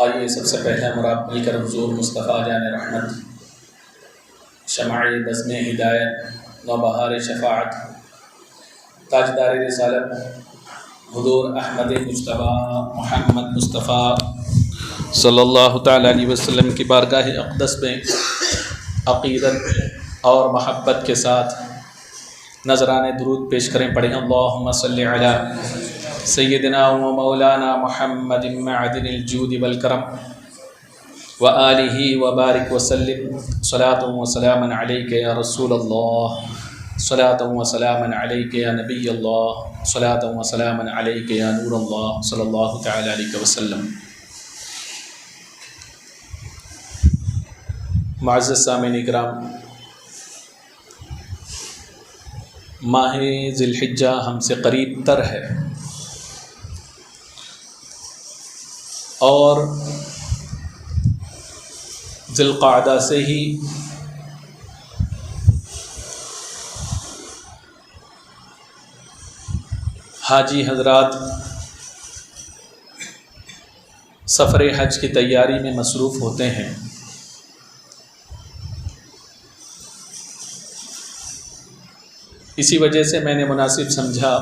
آئیے سب سے پہلے ہم آپ مل کر حضور مصطفیٰ جان رحمت، شمع بزم ہدایت، نوبہار شفاعت، تاجدار رسالت حضور احمد مجتبیٰ محمد مصطفیٰ صلی اللہ تعالیٰ علیہ وسلم کی بارگاہ اقدس میں عقیدت اور محبت کے ساتھ نذرانِ درود پیش کریں۔ پڑھیں اللہم صلی علی سیدنا و مولانا محمد معدن الجود والکرم وآلہ وبارک وسلم، صلاۃ و سلام علیک یا رسول اللہ، صلاۃ و سلام علیک یا نبی اللہ، صلاۃ و سلام علیک یا نور اللہ، صلی اللہ تعالیٰ علیہ وسلم۔ معزز سامعین اکرام، ماہ ذی الحجہ ہم سے قریب تر ہے اور ذی القعدہ سے ہی حاجی حضرات سفر حج کی تیاری میں مصروف ہوتے ہیں۔ اسی وجہ سے میں نے مناسب سمجھا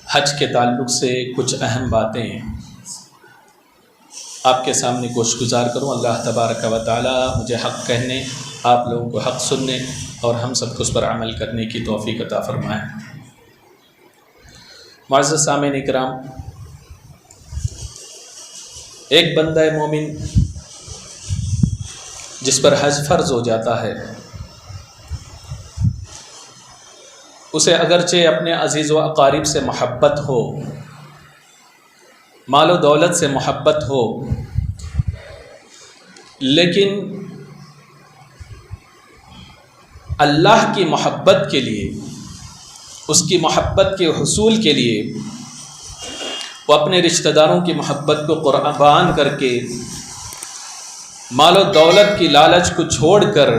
حج کے تعلق سے کچھ اہم باتیں آپ کے سامنے گوشگزار کروں۔ اللہ تبارک و تعالی مجھے حق کہنے، آپ لوگوں کو حق سننے اور ہم سب کو اس پر عمل کرنے کی توفیق عطا فرمائے۔ معزز سامعین اکرام، ایک بندہ مومن جس پر حج فرض ہو جاتا ہے، اسے اگرچہ اپنے عزیز و اقارب سے محبت ہو، مال و دولت سے محبت ہو، لیکن اللہ کی محبت کے لیے، اس کی محبت کے حصول کے لیے وہ اپنے رشتہ داروں کی محبت کو قربان کر کے، مال و دولت کی لالچ کو چھوڑ کر،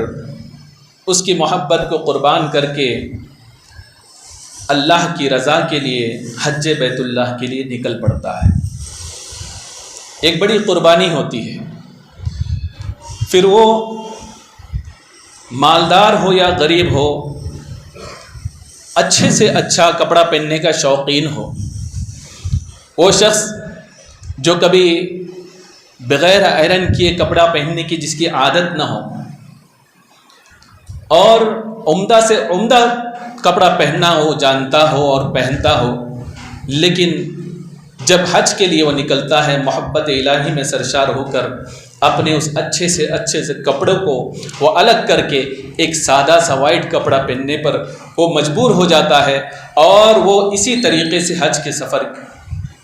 اس کی محبت کو قربان کر کے اللہ کی رضا کے لیے حج بیت اللہ کے لیے نکل پڑتا ہے۔ ایک بڑی قربانی ہوتی ہے۔ پھر وہ مالدار ہو یا غریب ہو، اچھے سے اچھا کپڑا پہننے کا شوقین ہو، وہ شخص جو کبھی بغیر آئرن کیے کپڑا پہننے کی جس کی عادت نہ ہو اور عمدہ سے عمدہ کپڑا پہننا ہو جانتا ہو اور پہنتا ہو، لیکن جب حج کے لیے وہ نکلتا ہے محبت الہی میں سرشار ہو کر اپنے اس اچھے سے کپڑوں کو وہ الگ کر کے ایک سادہ سا وائٹ کپڑا پہننے پر وہ مجبور ہو جاتا ہے، اور وہ اسی طریقے سے حج کے سفر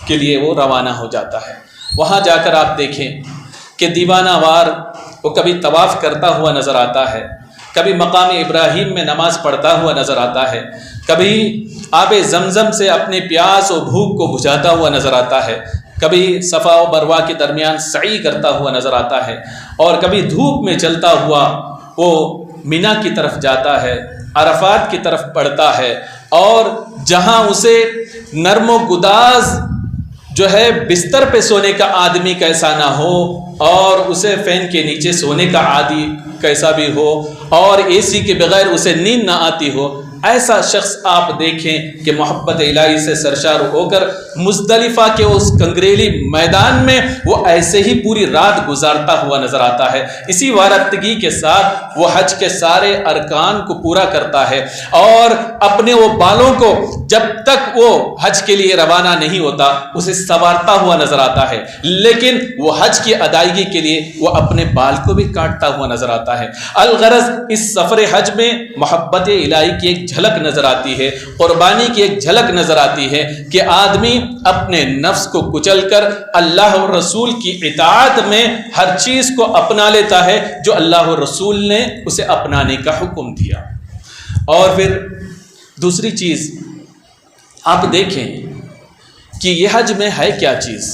کے لیے وہ روانہ ہو جاتا ہے۔ وہاں جا کر آپ دیکھیں کہ دیوانہ وار وہ کبھی طواف کرتا ہوا نظر آتا ہے، کبھی مقام ابراہیم میں نماز پڑھتا ہوا نظر آتا ہے، کبھی آب زمزم سے اپنے پیاس و بھوک کو بجھاتا ہوا نظر آتا ہے، کبھی صفا و مروہ کے درمیان سعی کرتا ہوا نظر آتا ہے، اور کبھی دھوپ میں چلتا ہوا وہ مینا کی طرف جاتا ہے، عرفات کی طرف بڑھتا ہے، اور جہاں اسے نرم و گداز جو ہے بستر پہ سونے کا آدمی کیسا نہ ہو، اور اسے فین کے نیچے سونے کا عادی کیسا بھی ہو، اور اے سی کے بغیر اسے نیند نہ آتی ہو، ایسا شخص آپ دیکھیں کہ محبت الہی سے سرشار ہو کر مزدلفہ کے اس کنگریلی میدان میں وہ ایسے ہی پوری رات گزارتا ہوا نظر آتا ہے۔ اسی وارفتگی کے ساتھ وہ حج کے سارے ارکان کو پورا کرتا ہے، اور اپنے وہ بالوں کو جب تک وہ حج کے لیے روانہ نہیں ہوتا اسے سنوارتا ہوا نظر آتا ہے، لیکن وہ حج کی ادائیگی کے لیے وہ اپنے بال کو بھی کاٹتا ہوا نظر آتا ہے۔ الغرض اس سفر حج میں محبت الہی کی ایک جھلک نظر آتی ہے، قربانی کی ایک جھلک نظر آتی ہے کہ آدمی اپنے نفس کو کچل کر اللہ اور رسول کی اطاعت میں ہر چیز کو اپنا لیتا ہے جو اللہ اور رسول نے اسے اپنانے کا حکم دیا۔ اور پھر دوسری چیز آپ دیکھیں کہ یہ حج میں ہے کیا چیز،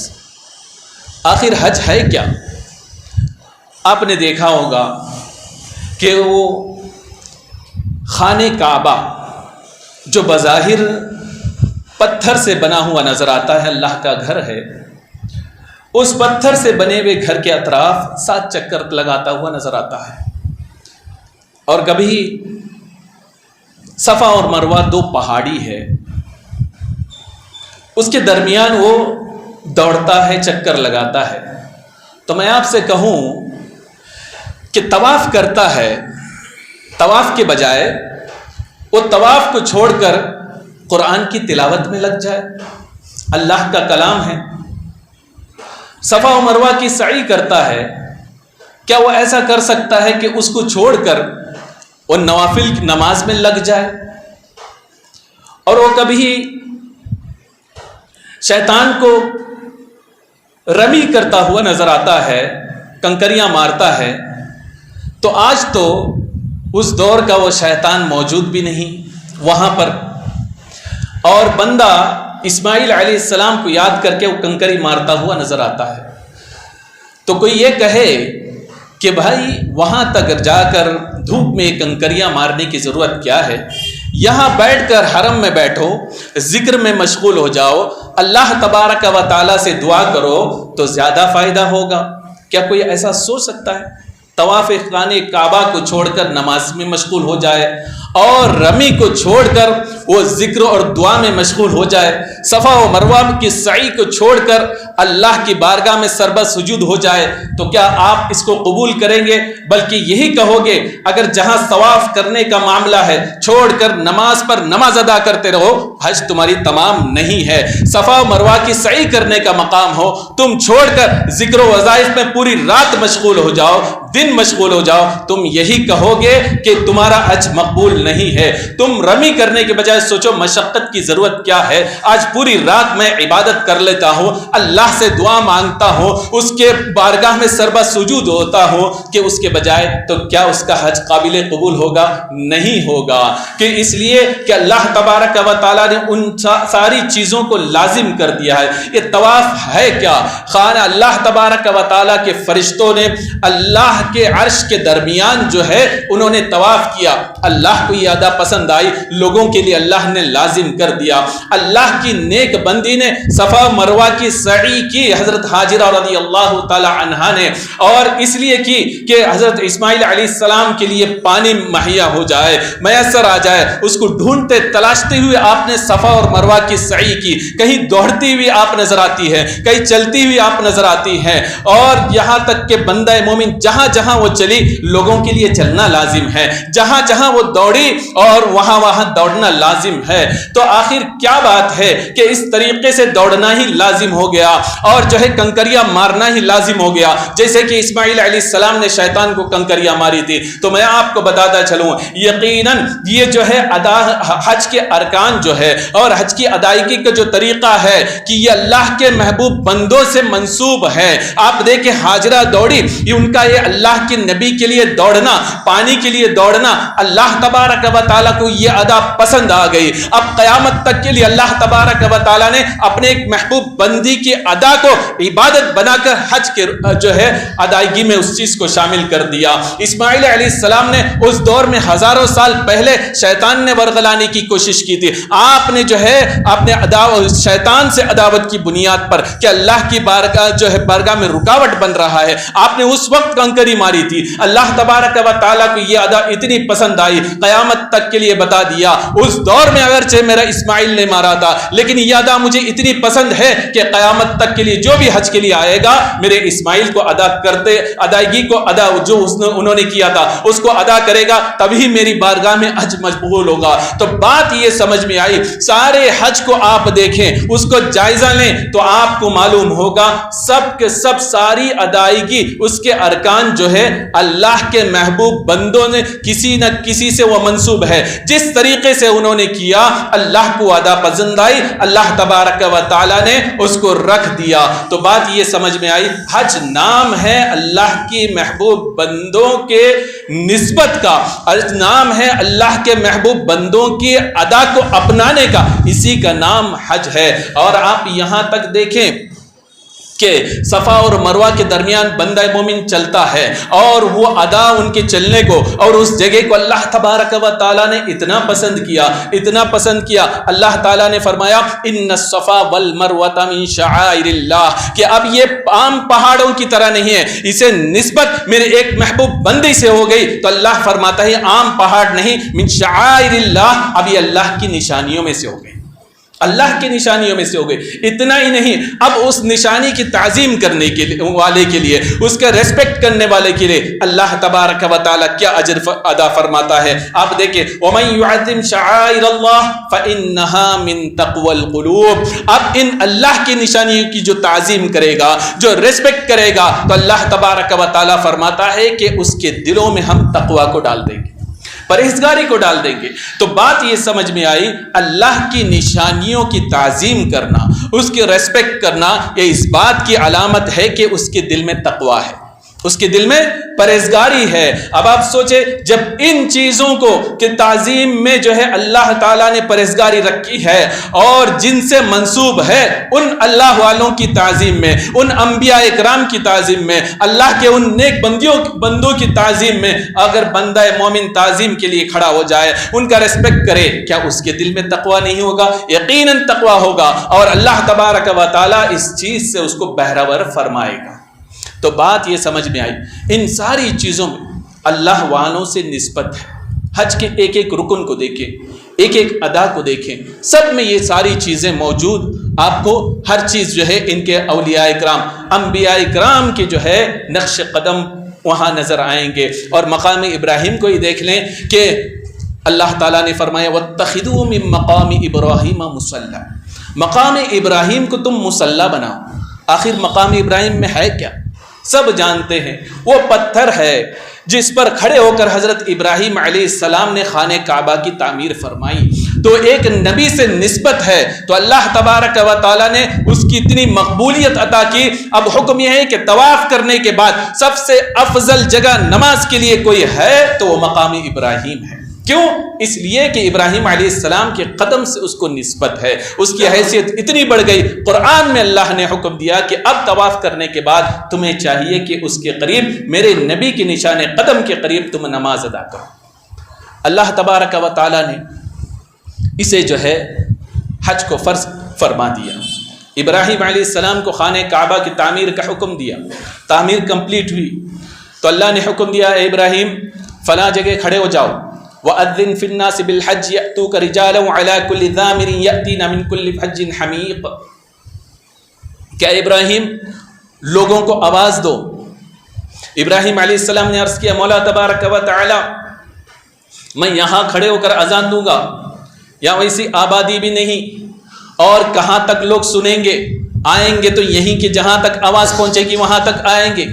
آخر حج ہے کیا؟ آپ نے دیکھا ہوگا کہ وہ خانہ کعبہ جو بظاہر پتھر سے بنا ہوا نظر آتا ہے، اللہ کا گھر ہے، اس پتھر سے بنے ہوئے گھر کے اطراف 7 چکر لگاتا ہوا نظر آتا ہے. اور کبھی صفا اور مروہ 2 پہاڑی ہے، اس کے درمیان وہ دوڑتا ہے، چکر لگاتا ہے. تو میں آپ سے کہوں کہ طواف کرتا ہے، طواف کے بجائے وہ طواف کو چھوڑ کر قرآن کی تلاوت میں لگ جائے. اللہ کا کلام ہے. صفا و مروہ کی سعی کرتا ہے، کیا وہ ایسا کر سکتا ہے کہ اس کو چھوڑ کر وہ نوافل نماز میں لگ جائے؟ اور وہ کبھی شیطان کو رمی کرتا ہوا نظر آتا ہے، کنکریاں مارتا ہے. تو آج تو اس دور کا وہ شیطان موجود بھی نہیں وہاں پر، اور بندہ اسماعیل علیہ السلام کو یاد کر کے وہ کنکری مارتا ہوا نظر آتا ہے. تو کوئی یہ کہے کہ بھائی وہاں تک جا کر دھوپ میں کنکریاں مارنے کی ضرورت کیا ہے؟ یہاں بیٹھ کر حرم میں بیٹھو، ذکر میں مشغول ہو جاؤ، اللہ تبارک و تعالیٰ سے دعا کرو تو زیادہ فائدہ ہوگا. کیا کوئی ایسا سوچ سکتا ہے؟ طواف خانہ کعبہ کو چھوڑ کر نماز میں مشغول ہو جائے، اور رمی کو چھوڑ کر وہ ذکر اور دعا میں مشغول ہو جائے، صفا و مروہ کی سعی کو چھوڑ کر اللہ کی بارگاہ میں سربت سجود ہو جائے، تو کیا آپ اس کو قبول کریں گے؟ بلکہ یہی کہو گے اگر جہاں طواف کرنے کا معاملہ ہے چھوڑ کر نماز پر نماز ادا کرتے رہو، حج تمہاری تمام نہیں ہے. صفا و مروہ کی سعی کرنے کا مقام ہو، تم چھوڑ کر ذکر و وظائف میں پوری رات مشغول ہو جاؤ، دن مشغول ہو جاؤ، تم یہی کہو گے کہ تمہارا حج مقبول نہیں ہے. تم رمی کرنے کے بجائے سوچو مشقت کی ضرورت کیا ہے. آج پوری رات میں عبادت کر لیتا ہوں، اللہ سے دعا مانگتا ہوں، اس کے بارگاہ میں سربت سجود ہوتا ہوں، کہ اس کے بجائے تو کیا اس کا حج قابل قبول ہوگا؟ نہیں ہوگا. کہ اس لیے کہ اللہ تبارک و تعالیٰ نے ان ساری چیزوں کو لازم کر دیا ہے. یہ طواف ہے کیا؟ خانہ اللہ تبارک و تعالیٰ کے فرشتوں نے اللہ کے عرش کے درمیان جو ہے انہوں نے طواف کیا. اللہ کو یہ ادا پسند آئی، لوگوں کے لیے اللہ نے لازم کر دیا. اللہ کی نیک بندی نے صفا مروہ کی سعی کی، حضرت ہاجرہ رضی اللہ تعالی عنہا نے، اور اس لیے کی کہ حضرت اسماعیل علیہ السلام کے لیے پانی مہیا ہو جائے، میسر آ جائے. اس کو ڈھونڈتے تلاشتے ہوئے آپ نے صفا اور مروہ کی سعی کی. کہیں دوڑتی ہوئی آپ نظر آتی ہے، کہیں چلتی ہوئی آپ نظر آتی ہیں، اور یہاں تک کہ بندہ مومن جہاں جہاں وہ چلی لوگوں کے لیے چلنا لازم ہے، جہاں جہاں وہ دوڑی اور وہاں وہاں دوڑنا لازم ہے. تو آخر کیا بات ہے کہ اس طریقے سے دوڑنا ہی لازم ہو گیا اور جو ہے کنکریاں مارنا ہی لازم ہو گیا، جیسے کہ اسماعیل علیہ السلام نے شیطان کو کنکریاں ماری تھی. تو میں آپ کو بتاتا چلوں، یقیناً یہ جو ہے حج کے ارکان جو ہے اور حج کی ادائیگی کا جو طریقہ ہے کہ یہ اللہ کے محبوب بندوں سے منسوب ہے. آپ دیکھیں ہاجرہ دوڑی، یہ ان کا یہ اللہ کے نبی کے لیے دوڑنا، پانی کے لیے دوڑنا، اللہ تبارک و تعالیٰ کو یہ ادا پسند آ گئی. اب قیامت تک کے لیے اللہ تبارک و تعالیٰ نے اپنے ایک محبوب بندی کی ادا کو عبادت بنا کر حج کے جو ہے ادائیگی میں اس چیز کو شامل کر دیا. اسماعیل علیہ السلام نے اس دور میں ہزاروں سال پہلے شیطان نے ورغلانے کی کوشش کی تھی. آپ نے جو ہے اپنے شیطان سے عداوت کی بنیاد پر کہ اللہ کی بارگاہ جو ہے بارگاہ میں رکاوٹ بن رہا ہے، آپ نے اس وقت کنکری ماری تھی. اللہ تبارک و تعالیٰ کو یہ ادا اتنی پسند آئی، قیامت تک کے لیے بتا دیا اس دور میں اگرچہ میرا اسماعیل نے مارا تھا لیکن یہ ادا مجھے اتنی پسند ہے کہ قیامت تک کے لیے جو بھی حج کے لیے آئے گا میرے اسماعیل کو ادا کرتے، ادائیگی کو ادا جو انہوں نے کیا تھا اس کو ادا کرے گا تبھی میری بارگاہ میں حج مقبول ہوگا. تو بات یہ سمجھ میں آئی. سارے حج کو آپ دیکھیں، اس کو جائزہ لیں تو آپ کو معلوم ہوگا سب کے سب ساری ادائیگی اس کے ارکان جو ہے اللہ کے محبوب بندوں نے کسی نہ کسی سے وہ منسوب ہے. جس طریقے سے انہوں نے کیا اللہ کو ادا پسند آئی، اللہ تبارک و تعالیٰ نے اس کو رکھ دیا. تو بات یہ سمجھ میں آئی، حج نام ہے اللہ کی محبوب بندوں کے نسبت کا، نام ہے اللہ کے محبوب بندوں کی ادا کو اپنانے کا، اسی کا نام حج ہے. اور آپ یہاں تک دیکھیں کہ صفا اور مروہ کے درمیان بندہ مومن چلتا ہے اور وہ ادا ان کے چلنے کو اور اس جگہ کو اللہ تبارک و تعالیٰ نے اتنا پسند کیا اللہ تعالیٰ نے فرمایا ان الصفا والمروۃ من شعائر اللہ، کہ اب یہ عام پہاڑوں کی طرح نہیں ہے، اسے نسبت میرے ایک محبوب بندے سے ہو گئی، تو اللہ فرماتا ہے عام پہاڑ نہیں، من شعائر اللہ، اب یہ اللہ کی نشانیوں میں سے ہو گئے، اللہ کی نشانیوں میں سے ہو گئے۔ اتنا ہی نہیں، اب اس نشانی کی تعظیم کرنے کے والے کے لیے، اس کا ریسپیکٹ کرنے والے کے لیے اللہ تبارک و تعالیٰ کیا اجر ادا فرماتا ہے۔ آپ دیکھیں وَمَن يُعَظِّمْ شَعَائِرَ اللَّهِ فَإِنَّهَا مِن تَقْوَى الْقُلُوبِ، اب ان اللہ کی نشانیوں کی جو تعظیم کرے گا، جو ریسپیکٹ کرے گا، تو اللہ تبارک و تعالیٰ فرماتا ہے کہ اس کے دلوں میں ہم تقوی کو ڈال دیں گے، پرہیزگاری کو ڈال دیں گے۔ تو بات یہ سمجھ میں آئی، اللہ کی نشانیوں کی تعظیم کرنا، اس کی ریسپیکٹ کرنا، یہ اس بات کی علامت ہے کہ اس کے دل میں تقوی ہے، اس کے دل میں پرہیزگاری ہے۔ اب آپ سوچیں، جب ان چیزوں کو کہ تعظیم میں جو ہے اللہ تعالیٰ نے پرہیزگاری رکھی ہے اور جن سے منسوب ہے ان اللہ والوں کی تعظیم میں، ان انبیاء اکرام کی تعظیم میں، اللہ کے ان نیک بندوں کی تعظیم میں اگر بندہ مومن تعظیم کے لیے کھڑا ہو جائے، ان کا ریسپیکٹ کرے، کیا اس کے دل میں تقوی نہیں ہوگا؟ یقیناً تقوی ہوگا، اور اللہ تبارک و تعالیٰ اس چیز سے اس کو بہرور فرمائے گا۔ تو بات یہ سمجھ میں آئی، ان ساری چیزوں میں اللہ والوں سے نسبت ہے۔ حج کے ایک ایک رکن کو دیکھیں، ایک ایک ادا کو دیکھیں، سب میں یہ ساری چیزیں موجود، آپ کو ہر چیز جو ہے ان کے اولیاء اکرام، انبیاء اکرام کے جو ہے نقش قدم وہاں نظر آئیں گے۔ اور مقام ابراہیم کو ہی دیکھ لیں کہ اللہ تعالیٰ نے فرمایا وَاتَّخِذُوا مِن مَقَامِ إِبْرَاهِيمَ مُصَلًّى، مقام ابراہیم کو تم مصلی بناؤ۔ آخر مقام ابراہیم میں ہے کیا؟ سب جانتے ہیں، وہ پتھر ہے جس پر کھڑے ہو کر حضرت ابراہیم علیہ السلام نے خانہ کعبہ کی تعمیر فرمائی۔ تو ایک نبی سے نسبت ہے، تو اللہ تبارک و تعالیٰ نے اس کی اتنی مقبولیت عطا کی۔ اب حکم یہ ہے کہ طواف کرنے کے بعد سب سے افضل جگہ نماز کے لیے کوئی ہے تو وہ مقام ابراہیم ہے۔ کیوں؟ اس لیے کہ ابراہیم علیہ السلام کے قدم سے اس کو نسبت ہے، اس کی حیثیت اتنی بڑھ گئی۔ قرآن میں اللہ نے حکم دیا کہ اب طواف کرنے کے بعد تمہیں چاہیے کہ اس کے قریب، میرے نبی کے نشان قدم کے قریب تم نماز ادا کرو۔ اللہ تبارک و تعالیٰ نے اسے جو ہے حج کو فرض فرما دیا۔ ابراہیم علیہ السلام کو خانہ کعبہ کی تعمیر کا حکم دیا، تعمیر کمپلیٹ ہوئی تو اللہ نے حکم دیا اے ابراہیم فلاں جگہ کھڑے ہو جاؤ، وَأَذِّن فِي النَّاسِ بِالْحَجِّ يَأْتُوكَ رِجَالًا وَعَلَىٰ كُلِّ ضَامِرٍ يَأْتِينَ مِن كُلِّ فَجٍّ حَمِيقٍ، کیا ابراہیم لوگوں کو آواز دو۔ ابراہیم علیہ السلام نے عرض کیا مولا تبارک و تعالی، میں یہاں کھڑے ہو کر اذان دوں گا، یا ویسی آبادی بھی نہیں، اور کہاں تک لوگ سنیں گے؟ آئیں گے تو یہیں کہ جہاں تک آواز پہنچے گی وہاں تک آئیں گے،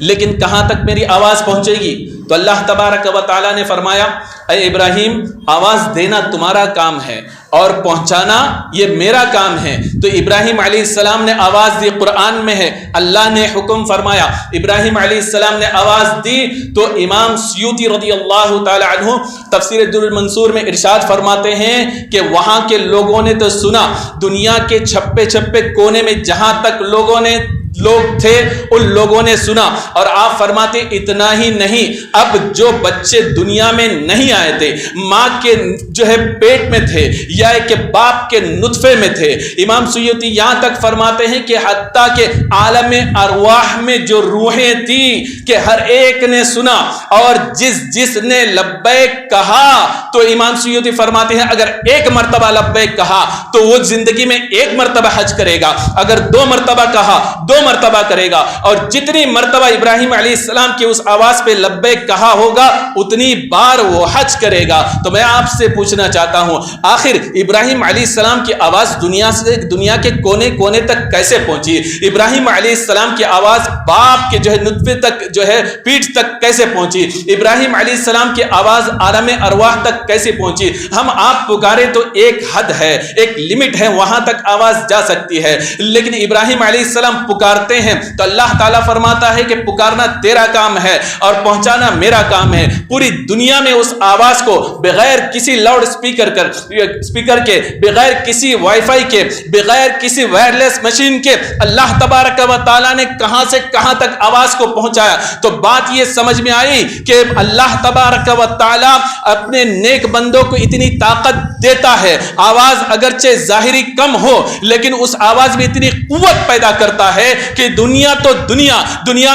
لیکن کہاں تک میری آواز پہنچے گی؟ تو اللہ تبارک و تعالیٰ نے فرمایا اے ابراہیم آواز دینا تمہارا کام ہے اور پہنچانا یہ میرا کام ہے۔ تو ابراہیم علیہ السلام نے آواز دی، قرآن میں ہے، اللہ نے حکم فرمایا، ابراہیم علیہ السلام نے آواز دی تو امام سیوطی رضی اللہ تعالی عنہ تفسیر در المنصور میں ارشاد فرماتے ہیں کہ وہاں کے لوگوں نے تو سنا، دنیا کے چھپے چھپے کونے میں جہاں تک لوگ تھے ان لوگوں نے سنا۔ اور آپ فرماتے اتنا ہی نہیں، اب جو بچے دنیا میں نہیں آئے تھے، ماں کے جو ہے پیٹ میں تھے یا کہ باپ کے نطفے میں تھے، امام سیوطی یہاں تک فرماتے ہیں کہ حتیٰ کہ عالم ارواح میں جو روحیں تھی کہ ہر ایک نے سنا، اور جس نے لبیک کہا، تو امام سیوطی فرماتے ہیں اگر ایک مرتبہ لبیک کہا تو وہ زندگی میں ایک مرتبہ حج کرے گا، اگر 2 مرتبہ کہا 2 مرتبہ کرے گا، اور جتنی مرتبہ ابراہیم علیہ السلام کی اس آواز پہ لبیک کہا ہوگا اتنی بار وہ حج کرے گا۔ تو میں آپ سے پوچھنا چاہتا ہوں آخر ابراہیم علیہ السلام کی آواز دنیا کے کونے کونے تک کیسے پہنچی؟ ابراہیم علیہ السلام کی آواز باپ کے جو ہے نطفے تک جو ہے پیٹھ تک کیسے پہنچی؟ ابراہیم علیہ السلام کی آواز عالم ارواح تک کیسے پہنچی؟ ہم آپ پکارے تو ایک حد ہے، ایک لمٹ ہے، وہاں تک آواز جا سکتی ہے، لیکن ابراہیم علیہ السلام پکار پکارتے ہیں تو اللہ تعالیٰ فرماتا ہے کہ پکارنا تیرا کام ہے اور پہنچانا میرا کام ہے. پوری دنیا میں اس آواز کو بغیر کسی لاؤڈ اسپیکر کے، بغیر کسی وائی فائی کے، بغیر کسی وائرلیس مشین کے اللہ تبارک و تعالیٰ نے کہاں سے کہاں تک آواز کو پہنچایا. تو بات یہ سمجھ میں آئی کہ اللہ تبارک و تعالیٰ اپنے نیک بندوں کو اتنی طاقت دیتا ہے. آواز اگرچہ ظاہری کم ہو لیکن اس آواز میں اتنی قوت پیدا کرتا ہے کہ دنیا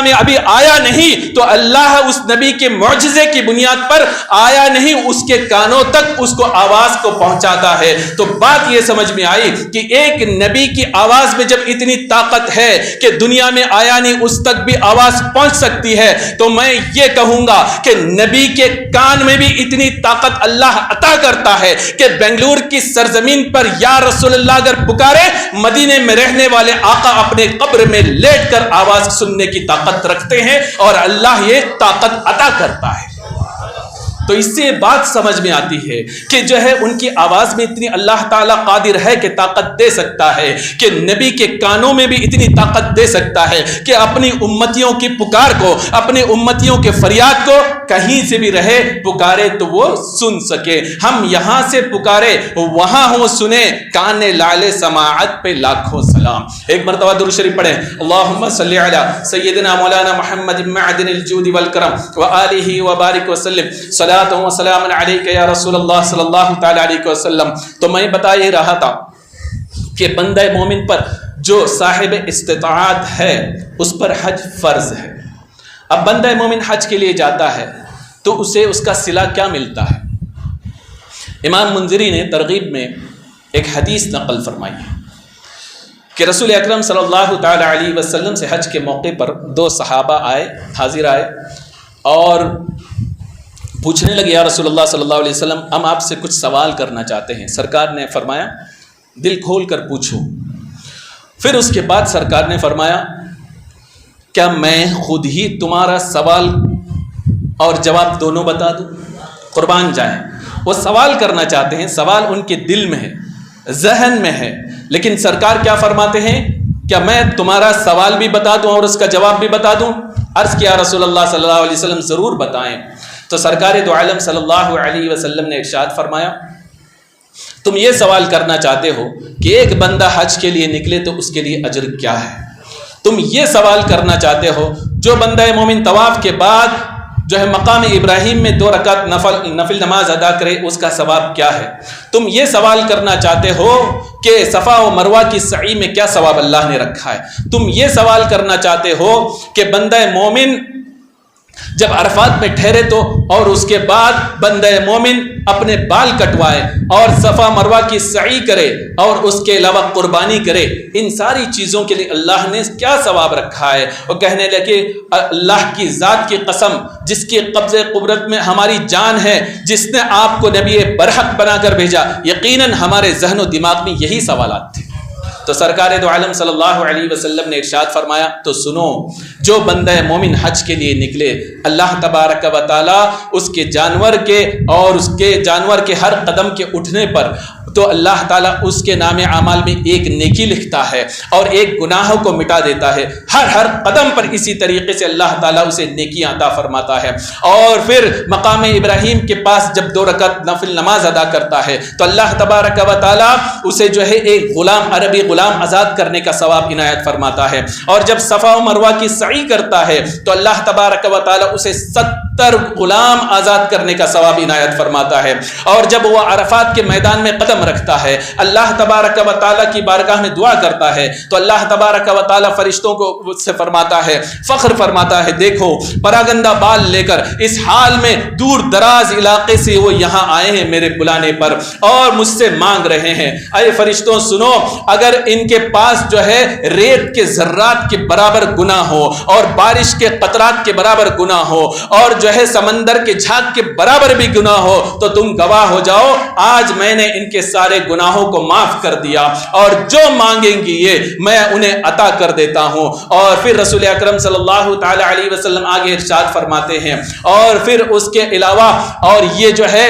میں ابھی آیا نہیں تو اللہ اس نبی کے معجزے کی بنیاد پر آیا نہیں، اس کے کانوں تک اس کو آواز کو پہنچاتا ہے. تو بات یہ سمجھ میں آئی کہ ایک نبی کی آواز میں جب اتنی طاقت ہے کہ دنیا میں آیا نہیں اس تک بھی آواز پہنچ سکتی ہے، تو میں یہ کہوں گا کہ نبی کے کان میں بھی اتنی طاقت اللہ عطا کرتا ہے کہ بنگلور کی سرزمین پر یا رسول اللہ اگر پکارے، مدینے میں رہنے والے آقا اپنے قبر میں لیٹ کر آواز سننے کی طاقت رکھتے ہیں اور اللہ یہ طاقت عطا کرتا ہے. تو اس سے بات سمجھ میں آتی ہے کہ جو ہے ان کی آواز میں اتنی اللہ تعالیٰ قادر ہے کہ طاقت دے سکتا ہے، کہ نبی کے کانوں میں بھی اتنی طاقت دے سکتا ہے کہ اپنی امتیوں کی پکار کو، اپنے امتیوں کے فریاد کو کہیں سے بھی رہے پکارے تو وہ سن سکے. ہم یہاں سے پکارے وہاں ہوں سنے، کان لالے سماعت پہ لاکھوں سلام. ایک مرتبہ درود شریف پڑھیں. اللہم صلی علی سیدنا مولانا محمد معدن الجود والکرم وآلہ وبارک وسلم و سلام علیک یا رسول اللہ صلی اللہ تعالی علیہ وسلم. تو میں بتا یہ رہا تھا کہ بندہ مومن پر جو صاحب استطاعت ہے اس پر حج فرض ہے. اب بندہ مومن حج کے لیے جاتا ہے تو اسے اس کا صلہ کیا ملتا ہے؟ امام منذری نے ترغیب میں ایک حدیث نقل فرمائی ہے کہ رسول اکرم صلی اللہ تعالی علیہ وسلم سے حج کے موقع پر دو صحابہ حاضر آئے اور پوچھنے لگے، یا رسول اللہ صلی اللہ علیہ وسلم ہم آپ سے کچھ سوال کرنا چاہتے ہیں. سرکار نے فرمایا دل کھول کر پوچھو. پھر اس کے بعد سرکار نے فرمایا کیا میں خود ہی تمہارا سوال اور جواب دونوں بتا دوں؟ قربان جائیں، وہ سوال کرنا چاہتے ہیں، سوال ان کے دل میں ہے، ذہن میں ہے، لیکن سرکار کیا فرماتے ہیں، کیا میں تمہارا سوال بھی بتا دوں اور اس کا جواب بھی بتا دوں؟ عرض کیا رسول اللہ صلی اللہ علیہ وسلم ضرور بتائیں. تو سرکار دو عالم صلی اللہ علیہ وسلم نے ارشاد فرمایا تم یہ سوال کرنا چاہتے ہو کہ ایک بندہ حج کے لیے نکلے تو اس کے لیے اجر کیا ہے؟ تم یہ سوال کرنا چاہتے ہو جو بندہ مومن طواف کے بعد جو ہے مقام ابراہیم میں 2 رکعت نفل نماز ادا کرے اس کا ثواب کیا ہے؟ تم یہ سوال کرنا چاہتے ہو کہ صفا و مروہ کی سعی میں کیا ثواب اللہ نے رکھا ہے؟ تم یہ سوال کرنا چاہتے ہو کہ بندہ مومن جب عرفات میں ٹھہرے تو اور اس کے بعد بندہ مومن اپنے بال کٹوائے اور صفا مروہ کی سعی کرے اور اس کے علاوہ قربانی کرے، ان ساری چیزوں کے لیے اللہ نے کیا ثواب رکھا ہے؟ وہ کہنے لگے اللہ کی ذات کی قسم جس کی قبض قدرت میں ہماری جان ہے، جس نے آپ کو نبی برحق بنا کر بھیجا، یقیناً ہمارے ذہن و دماغ میں یہی سوالات تھے. تو سرکار دو عالم صلی اللہ علیہ وسلم نے ارشاد فرمایا تو سنو، جو بندہ مومن حج کے لیے نکلے اللہ تبارک و تعالی اس کے جانور کے اور اس کے جانور کے ہر قدم کے اٹھنے پر تو اللہ تعالیٰ اس کے نام اعمال میں ایک نیکی لکھتا ہے اور ایک گناہوں کو مٹا دیتا ہے. ہر قدم پر اسی طریقے سے اللہ تعالیٰ اسے نیکی عطا فرماتا ہے. اور پھر مقام ابراہیم کے پاس جب 2 رکعت نفل نماز ادا کرتا ہے تو اللہ تبارک و تعالیٰ اسے جو ہے ایک غلام، عربی غلام آزاد کرنے کا ثواب عنایت فرماتا ہے. اور جب صفا و مروہ کی سعی کرتا ہے تو اللہ تبارک و تعالیٰ اسے 70 غلام آزاد کرنے کا ثواب عنایت فرماتا ہے. اور جب وہ عرفات کے میدان میں قدم رکھتا ہے، اللہ تبارک و تعالیٰ کی بارگاہ میں دعا کرتا ہے تو اللہ تبارک و تعالیٰ فرشتوں کو سے فرماتا ہے، فخر فرماتا ہے، دیکھو پراگندہ بال لے کر اس حال میں دور دراز علاقے سے وہ یہاں آئے ہیں میرے بلانے پر اور مجھ سے مانگ رہے ہیں. اے فرشتوں سنو، اگر ان کے پاس جو ہے ریت کے ذرات کے برابر گناہ ہو اور بارش کے قطرات کے برابر گناہ ہو اور جو ہے سمندر کے جھاگ کے برابر بھی گناہ ہو تو تم گواہ ہو جاؤ آج میں نے ان کے سارے گناہوں کو معاف کر دیا اور جو مانگیں گی یہ میں انہیں عطا کر دیتا ہوں. اور پھر رسول اکرم صلی اللہ تعالی علیہ وسلم آگے ارشاد فرماتے ہیں اور پھر اس کے علاوہ اور یہ جو ہے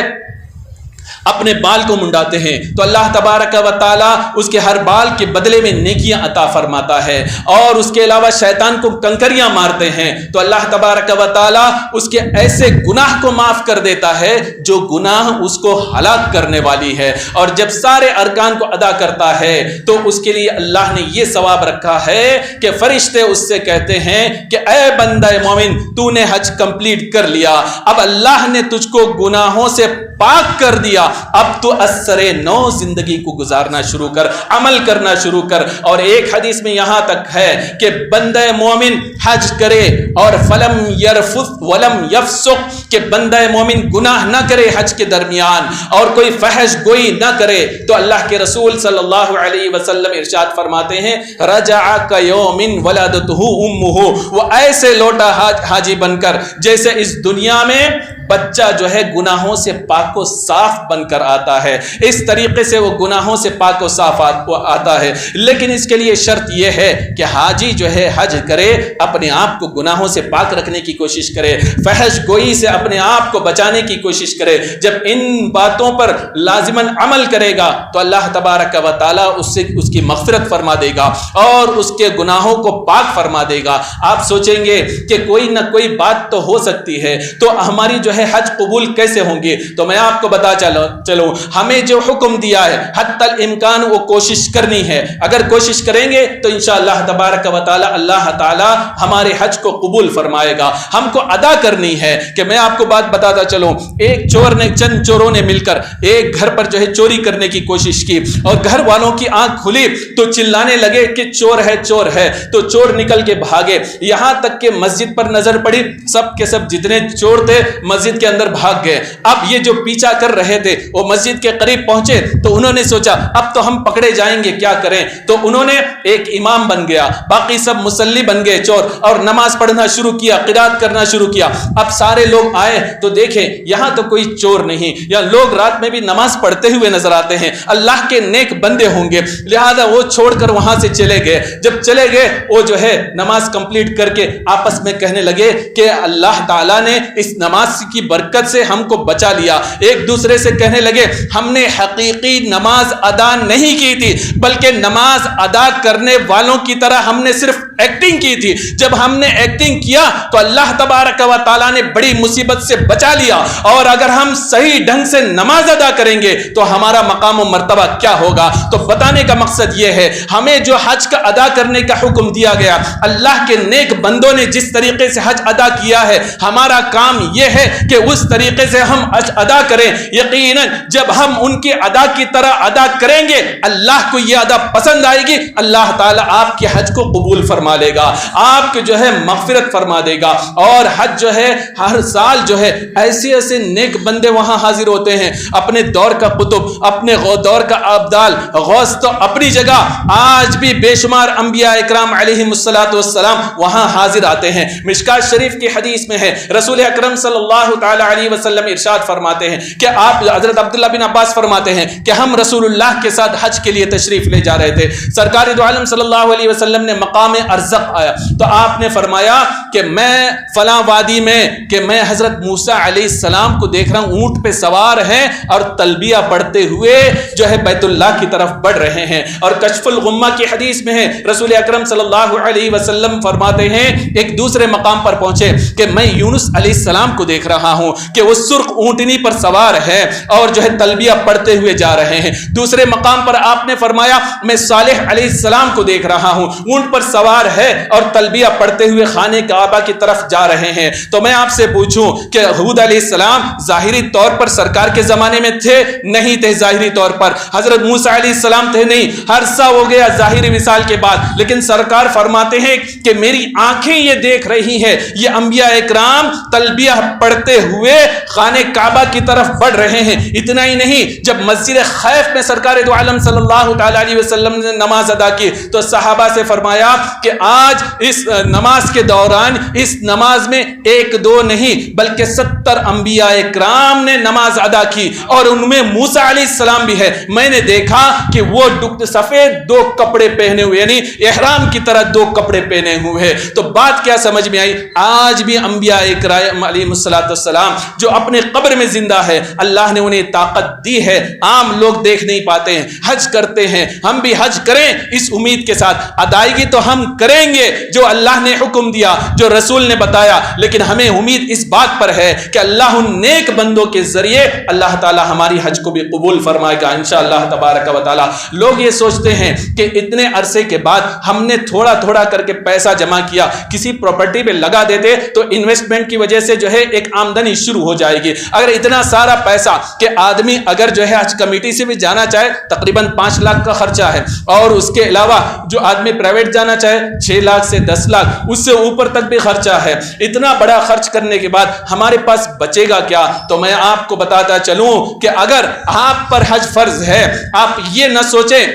اپنے بال کو منڈاتے ہیں تو اللہ تبارک و تعالی اس کے ہر بال کے بدلے میں نیکیاں عطا فرماتا ہے، اور اس کے علاوہ شیطان کو کنکریاں مارتے ہیں تو اللہ تبارک و تعالی اس کے ایسے گناہ کو معاف کر دیتا ہے جو گناہ اس کو ہلاک کرنے والی ہے، اور جب سارے ارکان کو ادا کرتا ہے تو اس کے لیے اللہ نے یہ ثواب رکھا ہے کہ فرشتے اس سے کہتے ہیں کہ اے بندہ مومن، تو نے حج کمپلیٹ کر لیا، اب اللہ نے تجھ کو گناہوں سے پاک کر دیا، اب تو اثر نو زندگی کو گزارنا شروع کر، عمل کرنا شروع کر۔ اور ایک حدیث میں یہاں تک ہے کہ بندہ مومن حج کرے اور فلم یرفث ولم یفسق، کہ بندہ مومن گناہ نہ کرے حج کے درمیان اور کوئی فحش گوئی نہ کرے، تو اللہ کے رسول صلی اللہ علیہ وسلم ارشاد فرماتے ہیں رجع کیوم ولدتہ امہ، وہ ایسے لوٹا حاجی بن کر جیسے اس دنیا میں بچہ جو ہے گناہوں سے پاک و صاف بن کر آتا ہے، اس طریقے سے وہ گناہوں سے پاک و صاف آتا ہے۔ لیکن اس کے لیے شرط یہ ہے کہ حاجی جو ہے حج کرے، اپنے آپ کو گناہوں سے پاک رکھنے کی کوشش کرے، فحش گوئی سے اپنے آپ کو بچانے کی کوشش کرے۔ جب ان باتوں پر لازماً عمل کرے گا تو اللہ تبارک و تعالیٰ اس کی مغفرت فرما دے گا اور اس کے گناہوں کو پاک فرما دے گا۔ آپ سوچیں گے کہ کوئی نہ کوئی بات تو ہو سکتی ہے، تو ہماری جو ہے حج قبول کیسے ہوں گے؟ تو میں آپ کو بتا چلوں ہمیں جو حکم دیا ہے حتی الامکان وہ کوشش کرنی ہے، اگر کوشش کریں گے تو انشاءاللہ تبارک و تعالی اللہ تعالی ہمارے حج کو قبول فرمائے گا۔ ہم کو ادا کرنی ہے کہ میں آپ کو بات بتاتا چلوں، ایک چند چوروں نے مل کر ایک گھر پر جو ہے چوری کرنے کی کوشش کی، اور گھر والوں کی آنکھ کھلی تو چلانے لگے کہ چور ہے چور ہے، تو چور نکل کے بھاگے، یہاں تک کہ مسجد پر نظر پڑی، سب کے سب جتنے چور تھے مسجد کے اندر بھاگ گئے۔ اب یہ جو پیچھا کر رہے تھے وہ مسجد کے قریب پہنچے تو انہوں نے سوچا اب تو ہم پکڑے جائیں گے، کیا کریں؟ تو انہوں نے ایک امام بن گیا، باقی سب مصلی بن گئے چور، اور نماز پڑھنا شروع کیا، قرات کرنا شروع کیا۔ اب سارے لوگ آئے تو دیکھیں یہاں تو کوئی چور نہیں، یا لوگ رات میں بھی نماز پڑھتے ہوئے نظر آتے ہیں، اللہ کے نیک بندے ہوں گے، لہذا وہ چھوڑ کر وہاں سے چلے گئے۔ جب چلے گئے وہ جو ہے نماز کمپلیٹ کر کے آپس میں کہنے لگے کہ اللہ تعالیٰ نے اس نماز کی برکت سے ہم کو بچا لیا۔ ایک دوسرے سے کہنے لگے ہم نے حقیقی نماز ادا نہیں کی تھی، بلکہ نماز ادا کرنے والوں کی طرح ہم نے صرف ایکٹنگ کی تھی۔ جب ہم نے ایکٹنگ کیا تو اللہ تبارک و تعالیٰ نے بڑی مصیبت سے بچا لیا، اور اگر ہم صحیح ڈھنگ سے نماز ادا کریں گے تو ہمارا مقام و مرتبہ کیا ہوگا۔ تو بتانے کا مقصد یہ ہے ہمیں جو حج کا ادا کرنے کا حکم دیا گیا، اللہ کے نیک بندوں نے جس طریقے سے حج ادا کیا ہے، ہمارا کام یہ ہے کہ اس طریقے سے ہم حج ادا کریں۔ یقیناً جب ہم ان کی ادا کی طرح ادا کریں گے اللہ کو یہ ادا پسند آئے گی، اللہ تعالیٰ آپ کے حج کو قبول فرما لے گا، آپ کے جو ہے مغفرت فرما دے گا۔ اور حج جو ہے ہر سال جو ہے ایسے ایسے نیک بندے وہاں حاضر ہوتے ہیں، اپنے دور کا قطب، اپنے دور کا ابدال، غوث تو اپنی جگہ، آج بھی بے شمار انبیاء اکرام علیہم الصلاۃ والسلام وہاں حاضر آتے ہیں۔ مشکات شریف کی حدیث میں ہے رسول اکرم صلی اللہ تعالی علیہ وسلم ارشاد فرماتے ہیں کہ آپ، حضرت عبداللہ بن عباس فرماتے ہیں کہ ہم رسول اللہ کے ساتھ حج کے لیے تشریف لے جا رہے تھے، سرکار دو عالم صلی اللہ علیہ وسلم نے مقام ارزق آیا تو آپ نے فرمایا کہ میں فلاں وادی میں کہ میں حضرت موسیٰ علیہ السلام کو دیکھ رہا ہوں، اونٹ پہ سوار ہیں اور تلبیہ پڑھتے ہوئے جو ہے بیت اللہ کی طرف بڑھ رہے ہیں۔ اور کشف الغمہ کی حدیث میں ہے رسول اکرم صلی اللہ علیہ وسلم فرماتے ہیں ایک دوسرے مقام پر پہنچے کہ میں یونس علیہ السلام کو دیکھ رہا ہوں کہ وہ سرخ اونٹنی پر سوار ہے اور جو ہے تلبیہ پڑھتے ہوئے جا رہے ہیں۔ دوسرے مقام پر آپ نے فرمایا میں صالح علیہ السلام کو دیکھ رہا ہوں، اونٹ پر سوار ہے اور تلبیہ پڑھتے ہوئے خانہ کعبہ کی طرف جا رہے ہیں۔ تو میں آپ سے پوچھوں کہ ہود علیہ السلام ظاہری طور پر سرکار کے زمانے میں تھے؟ نہیں تھے ظاہری طور پر۔ حضرت موسیٰ علیہ السلام تھے؟ نہیں، عرصہ ہو گیا ظاہری مثال کے بعد، لیکن سرکار فرماتے ہیں کہ میری آنکھیں یہ دیکھ رہی ہیں یہ انبیاء اکرام تلبیہ پڑھتے ہوئے خانہ کعبہ کی طرف بڑھ رہے ہیں۔ اتنا ہی نہیں، جب مسجد خیف میں سرکار دو عالم صلی اللہ تعالی علیہ وسلم نے نماز ادا کی تو صحابہ سے فرمایا کہ آج اس نماز کے دوران اس نماز میں ایک دو نہیں بلکہ 70 انبیاء اکرام نے نماز ادا کی، اور ان میں موسیٰ علیہ السلام بھی ہے۔ میں نے دیکھا کہ وہ سفید دو کپڑے پہنے ہوئے، یعنی احرام کی طرح دو کپڑے پہنے ہوئے ہیں۔ تو بات کیا سمجھ میں آئی؟ آج بھی انبیاء اکرام علیہ السلام جو اپنے قبر میں زندہ زندہ ہے، اللہ نے انہیں طاقت دی ہے، عام لوگ دیکھ نہیں پاتے ہیں، حج کرتے ہیں، ہم بھی حج کریں اس امید کے ساتھ۔ ادائیگی تو ہم کریں گے جو اللہ نے حکم دیا، جو رسول نے بتایا، لیکن ہمیں امید اس بات پر ہے کہ اللہ ان نیک بندوں کے ذریعے اللہ تعالی ہماری حج کو بھی قبول فرمائے گا انشاءاللہ تبارک و تعالی۔ لوگ یہ سوچتے ہیں کہ اتنے عرصے کے بعد ہم نے تھوڑا تھوڑا کر کے پیسہ جمع کیا، کسی پراپرٹی پہ لگا دیتے تو انویسٹمنٹ کی وجہ سے جو ہے ایک آمدنی شروع ہو جائے گی۔ اگر اتنا سارا پیسہ کہ آدمی اگر جو ہے حج کمیٹی سے بھی جانا چاہے تقریباً 5 لاکھ کا خرچہ ہے، اور اس کے علاوہ جو آدمی پرائیویٹ جانا چاہے 6 لاکھ سے 10 لاکھ اس سے اوپر تک بھی خرچہ ہے، اتنا بڑا خرچ کرنے کے بعد ہمارے پاس بچے گا کیا؟ تو میں آپ کو بتاتا چلوں کہ اگر آپ پر حج فرض ہے، آپ یہ نہ سوچیں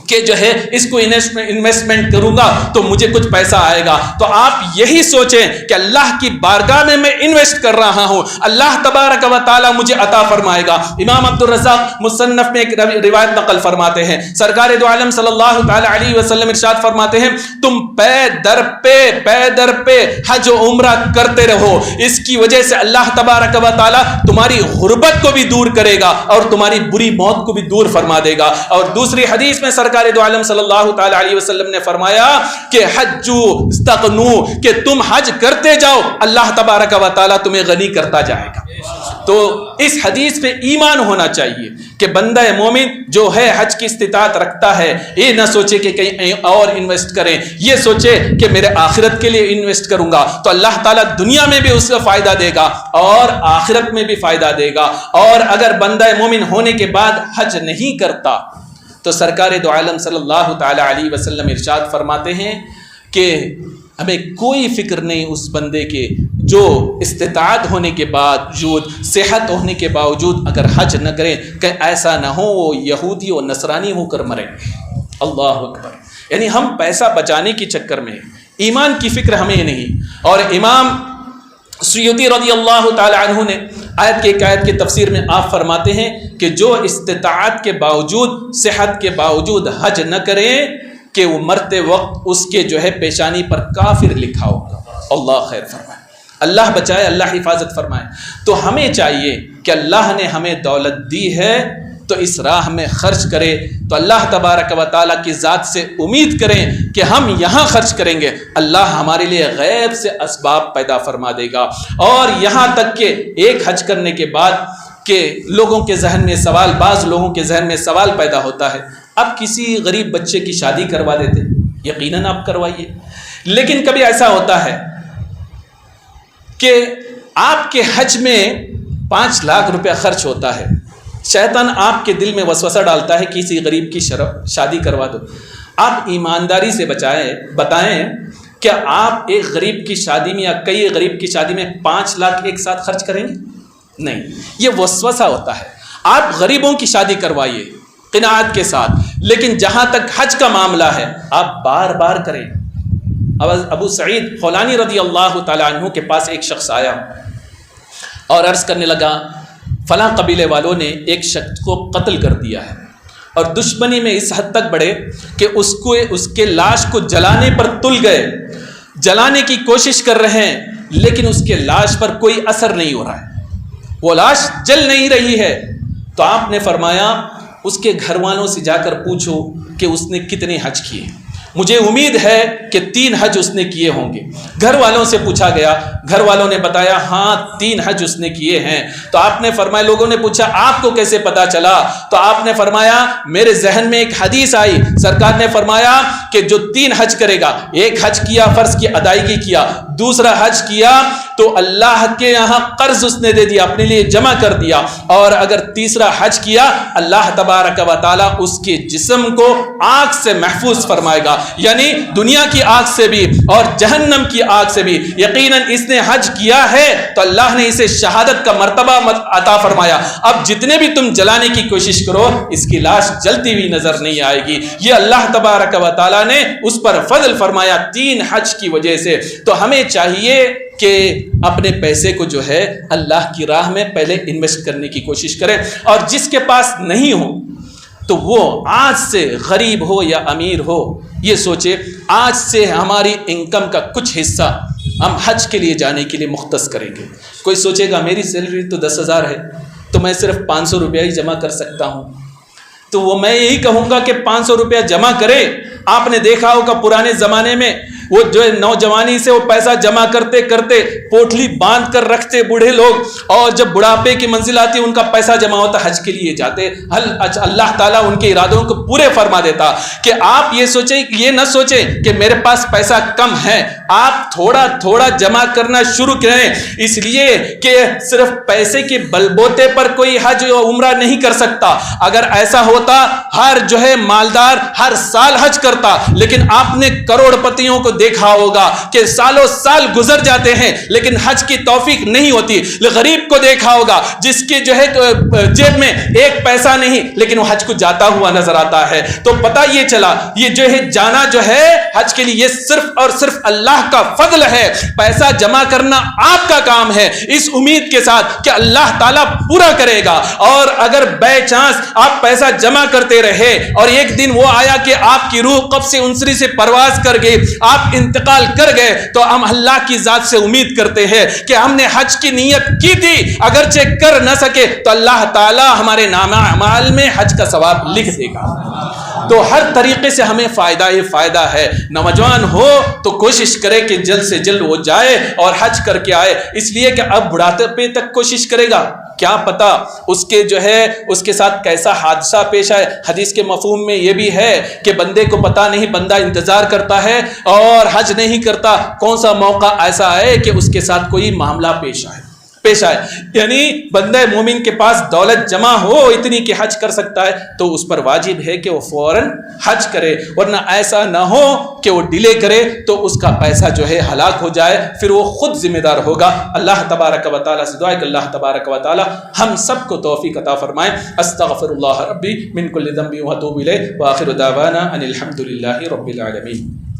کہ جو ہے اس کو انویسٹمنٹ کروں گا تو مجھے کچھ پیسہ آئے گا، تو آپ یہی سوچیں کہ اللہ کی بارگاہ میں انویسٹ کر رہا ہوں، اللہ تبارک و تعالی مجھے عطا فرمائے گا۔ امام عبدالرزاق مصنف میں ایک روایت نقل فرماتے ہیں، سرکار دو عالم صلی اللہ تعالی علیہ وسلم ارشاد فرماتے ہیں، تم پے در پہ حج و عمرہ کرتے رہو، اس کی وجہ سے اللہ تبارک و تعالی تمہاری غربت کو بھی دور کرے گا اور تمہاری بری موت کو بھی دور فرما دے گا۔ اور دوسری حدیث میں سرکار دو عالم صلی اللہ تعالی علیہ وسلم نے فرمایا کہ حجو استغنو، کہ تم حج کرتے جاؤ، اللہ تبارک و تعالی تمہیں غنی کرتا جائے گا۔ تو اس حدیث پہ ایمان ہونا چاہیے کہ بندہ مومن جو ہے حج کی استطاعت رکھتا ہے، یہ نہ سوچے کہ کہیں اور انویسٹ کریں، یہ سوچے کہ میرے آخرت کے لیے انویسٹ کروں گا تو اللہ تعالیٰ دنیا میں بھی اس کا فائدہ دے گا اور آخرت میں بھی فائدہ دے گا۔ اور اگر بندہ مومن ہونے کے بعد حج نہیں کرتا تو سرکار دو عالم صلی اللہ تعالی علیہ وسلم ارشاد فرماتے ہیں کہ ہمیں کوئی فکر نہیں اس بندے کے جو استطاعت ہونے کے باوجود، صحت ہونے کے باوجود اگر حج نہ کریں، کہ ایسا نہ ہو وہ یہودی و نصرانی ہو کر مرے۔ اللہ اکبر! یعنی ہم پیسہ بچانے کی چکر میں، ایمان کی فکر ہمیں نہیں۔ اور امام سیوطی رضی اللہ تعالی عنہ نے آیت کی تفسیر میں آپ فرماتے ہیں کہ جو استطاعت کے باوجود، صحت کے باوجود حج نہ کریں کہ وہ مرتے وقت اس کے جو ہے پیشانی پر کافر لکھا ہوگا۔ اللہ خیر فرمائے، اللہ بچائے، اللہ حفاظت فرمائے۔ تو ہمیں چاہیے کہ اللہ نے ہمیں دولت دی ہے تو اس راہ میں خرچ کرے، تو اللہ تبارک و تعالیٰ کی ذات سے امید کریں کہ ہم یہاں خرچ کریں گے، اللہ ہمارے لیے غیب سے اسباب پیدا فرما دے گا۔ اور یہاں تک کہ ایک حج کرنے کے بعد کہ لوگوں کے ذہن میں سوال، بعض لوگوں کے ذہن میں سوال پیدا ہوتا ہے، اب کسی غریب بچے کی شادی کروا دیتے، یقیناً آپ کروائیے، لیکن کبھی ایسا ہوتا ہے کہ آپ کے حج میں 5 لاکھ روپیہ خرچ ہوتا ہے، شیطان آپ کے دل میں وسوسہ ڈالتا ہے کسی غریب کی شادی کروا دو۔ آپ ایمانداری سے بتائیں کیا آپ ایک غریب کی شادی میں یا کئی غریب کی شادی میں 5 لاکھ ایک ساتھ خرچ کریں گے؟ نہیں، یہ وسوسہ ہوتا ہے۔ آپ غریبوں کی شادی کروائیے قناعت کے ساتھ، لیکن جہاں تک حج کا معاملہ ہے آپ بار بار کریں۔ ابو سعید خولانی رضی اللہ تعالیٰ عنہ کے پاس ایک شخص آیا اور عرض کرنے لگا فلاں قبیلے والوں نے ایک شخص کو قتل کر دیا ہے، اور دشمنی میں اس حد تک بڑھے کہ اس کے لاش کو جلانے پر تل گئے، جلانے کی کوشش کر رہے ہیں لیکن اس کے لاش پر کوئی اثر نہیں ہو رہا ہے، وہ لاش جل نہیں رہی ہے۔ تو آپ نے فرمایا اس کے گھر والوں سے جا کر پوچھو کہ اس نے کتنے حج کیے، مجھے امید ہے کہ 3 حج اس نے کیے ہوں گے۔ گھر والوں سے پوچھا گیا، گھر والوں نے بتایا ہاں 3 حج اس نے کیے ہیں۔ تو آپ نے فرمایا، لوگوں نے پوچھا آپ کو کیسے پتا چلا؟ تو آپ نے فرمایا میرے ذہن میں ایک حدیث آئی، سرکار نے فرمایا کہ جو 3 حج کرے گا، ایک حج کیا فرض کی ادائیگی کیا، دوسرا حج کیا تو اللہ کے یہاں قرض اس نے دے دیا، اپنے لیے جمع کر دیا، اور اگر تیسرا حج کیا اللہ تبارک و تعالیٰ اس کے جسم کو آگ سے محفوظ فرمائے گا، یعنی دنیا کی آگ سے بھی اور جہنم کی آگ سے بھی۔ یقیناً اس نے حج کیا ہے تو اللہ نے اسے شہادت کا مرتبہ عطا فرمایا۔ اب جتنے بھی تم جلانے کی کوشش کرو اس کی لاش جلتی ہوئی نظر نہیں آئے گی، یہ اللہ تبارک و تعالیٰ نے اس پر فضل فرمایا 3 حج کی وجہ سے۔ تو ہمیں چاہیے کہ اپنے پیسے کو جو ہے اللہ کی راہ میں پہلے انویسٹ کرنے کی کوشش کریں، اور جس کے پاس نہیں ہو تو وہ آج سے غریب ہو یا امیر ہو یہ سوچے آج سے ہماری انکم کا کچھ حصہ ہم حج کے لیے جانے کے لیے مختص کریں گے. کوئی سوچے گا میری سیلری تو 10,000 ہے تو میں صرف 500 روپیہ ہی جمع کر سکتا ہوں. تو وہ میں یہی کہوں گا کہ 500 روپیہ جمع کرے. آپ نے دیکھا ہوگا پرانے زمانے میں وہ جو ہے نوجوانی سے وہ پیسہ جمع کرتے کرتے پوٹلی باندھ کر رکھتے بوڑھے لوگ, اور جب بڑھاپے کی منزل آتی ان کا پیسہ جمع ہوتا حج کے لیے جاتے. اللہ تعالیٰ ان کے ارادوں کو پورے فرما دیتا. کہ آپ یہ نہ سوچیں کہ میرے پاس پیسہ کم ہے, آپ تھوڑا تھوڑا جمع کرنا شروع کریں. اس لیے کہ صرف پیسے کے بلبوتے پر کوئی حج و عمرہ نہیں کر سکتا. اگر ایسا ہوتا ہر جو ہے مالدار ہر سال حج کرتا, لیکن آپ نے کروڑ پتیوں کو دیکھا ہوگا کہ سالوں سال گزر جاتے ہیں لیکن حج کی توفیق نہیں ہوتی. غریب کو دیکھا ہوگا جس کے جو ہے جیب میں ایک پیسہ نہیں لیکن وہ حج کو جاتا ہوا نظر آتا ہے. تو پتہ یہ چلا یہ جو ہے جانا جو ہے حج کے لیے یہ صرف اور صرف اللہ کا فضل ہے. پیسہ جمع کرنا آپ کا کام ہے اس امید کے ساتھ کہ اللہ تعالیٰ پورا کرے گا. اور اگر بائی چانس آپ پیسہ جمع کرتے رہے اور ایک دن وہ آیا کہ آپ کی روح قبض سے انسری سے پرواز کر گئی, آپ انتقال کر گئے, تو ہم اللہ کی ذات سے امید کرتے ہیں کہ ہم نے حج کی نیت کی تھی, اگرچہ کر نہ سکے تو اللہ تعالی ہمارے نامہ اعمال میں حج کا ثواب لکھ دے گا. تو ہر طریقے سے ہمیں فائدہ ہی فائدہ ہے. نوجوان ہو تو کوشش کرے کہ جلد سے جلد وہ جائے اور حج کر کے آئے, اس لیے کہ اب بڑھاپے تک کوشش کرے گا, کیا پتا اس کے جو ہے اس کے ساتھ کیسا حادثہ پیش آئے. حدیث کے مفہوم میں یہ بھی ہے کہ بندے کو پتا نہیں, بندہ انتظار کرتا ہے اور حج نہیں کرتا, کون سا موقع ایسا ہے کہ اس کے ساتھ کوئی معاملہ پیش آئے. یعنی بندہ مومن کے پاس دولت جمع ہو اتنی کہ حج کر سکتا ہے تو اس پر واجب ہے کہ وہ فوراً حج کرے, ورنہ ایسا نہ ہو کہ وہ ڈیلے کرے تو اس کا پیسہ جو ہے ہلاک ہو جائے, پھر وہ خود ذمہ دار ہوگا. اللہ تبارک و تعالیٰ سے دعا ہے کہ اللہ تبارک و تعالیٰ ہم سب کو توفیق عطا فرمائے. استغفر اللہ ربی من کل ذنب و اتوب الیہ, وآخر دعوانا ان الحمد للہ رب العالمین.